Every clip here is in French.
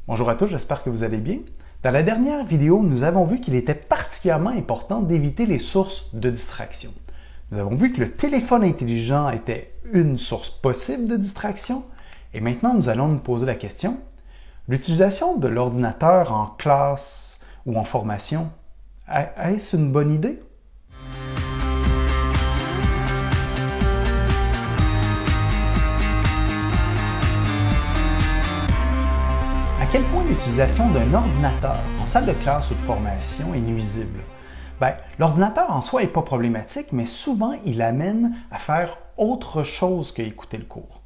Bonjour à tous, j'espère que vous allez bien. Dans la dernière vidéo, nous avons vu qu'il était particulièrement important d'éviter les sources de distraction. Nous avons vu que le téléphone intelligent était une source possible de distraction et maintenant nous allons nous poser la question, l'utilisation de l'ordinateur en classe ou en formation, est-ce une bonne idée? À quel point l'utilisation d'un ordinateur en salle de classe ou de formation est nuisible? L'ordinateur en soi n'est pas problématique, mais souvent il amène à faire autre chose qu'écouter le cours.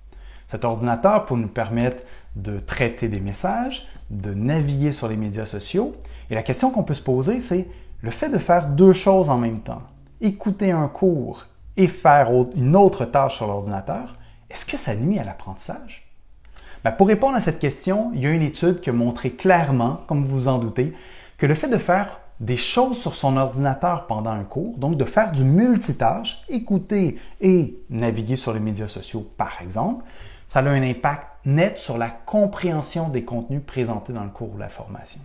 Cet ordinateur peut nous permettre de traiter des messages, de naviguer sur les médias sociaux, et la question qu'on peut se poser, c'est le fait de faire deux choses en même temps, écouter un cours et faire une autre tâche sur l'ordinateur, est-ce que ça nuit à l'apprentissage? Pour répondre à cette question, il y a une étude qui a montré clairement, comme vous vous en doutez, que le fait de faire des choses sur son ordinateur pendant un cours, donc de faire du multitâche, écouter et naviguer sur les médias sociaux par exemple, ça a un impact net sur la compréhension des contenus présentés dans le cours ou la formation.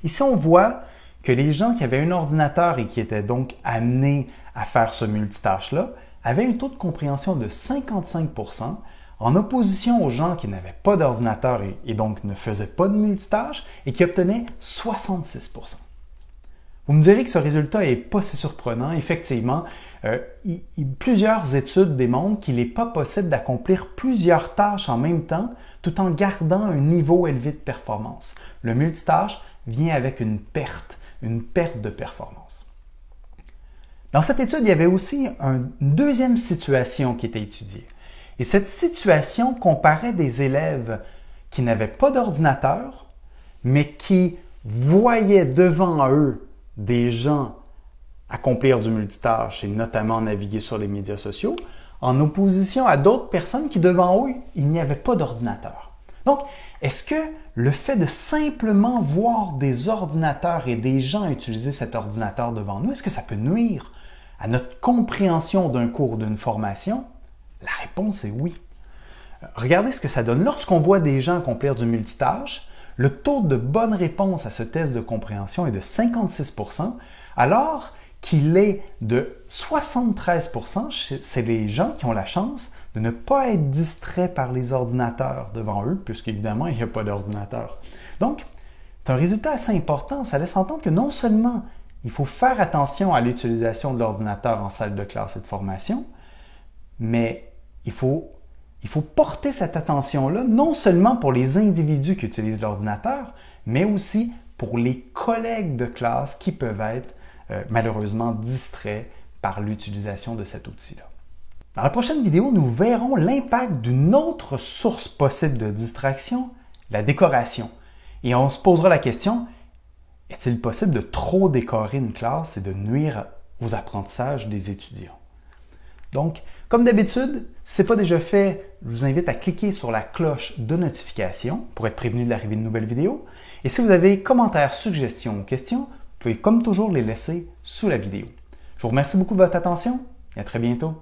Ici, on voit que les gens qui avaient un ordinateur et qui étaient donc amenés à faire ce multitâche-là avaient un taux de compréhension de 55%, en opposition aux gens qui n'avaient pas d'ordinateur et donc ne faisaient pas de multitâche et qui obtenaient 66%. Vous me direz que ce résultat n'est pas si surprenant. Effectivement, plusieurs études démontrent qu'il n'est pas possible d'accomplir plusieurs tâches en même temps tout en gardant un niveau élevé de performance. Le multitâche vient avec une perte de performance. Dans cette étude, il y avait aussi une deuxième situation qui était étudiée. Et cette situation comparait des élèves qui n'avaient pas d'ordinateur, mais qui voyaient devant eux des gens accomplir du multitâche et notamment naviguer sur les médias sociaux, en opposition à d'autres personnes qui devant eux, il n'y avait pas d'ordinateur. Donc, est-ce que le fait de simplement voir des ordinateurs et des gens utiliser cet ordinateur devant nous, est-ce que ça peut nuire à notre compréhension d'un cours ou d'une formation? La réponse est oui. Regardez ce que ça donne. Lorsqu'on voit des gens accomplir du multitâche, le taux de bonne réponse à ce test de compréhension est de 56%, alors qu'il est de 73% chez les gens qui ont la chance de ne pas être distraits par les ordinateurs devant eux, puisqu'évidemment, il n'y a pas d'ordinateur. Donc, c'est un résultat assez important. Ça laisse entendre que non seulement il faut faire attention à l'utilisation de l'ordinateur en salle de classe et de formation, mais il faut porter cette attention-là non seulement pour les individus qui utilisent l'ordinateur, mais aussi pour les collègues de classe qui peuvent être malheureusement distraits par l'utilisation de cet outil-là. Dans la prochaine vidéo, nous verrons l'impact d'une autre source possible de distraction, la décoration. Et on se posera la question, est-il possible de trop décorer une classe et de nuire aux apprentissages des étudiants? Donc, comme d'habitude, si ce n'est pas déjà fait, je vous invite à cliquer sur la cloche de notification pour être prévenu de l'arrivée de nouvelles vidéos. Et si vous avez commentaires, suggestions ou questions, vous pouvez comme toujours les laisser sous la vidéo. Je vous remercie beaucoup de votre attention et à très bientôt.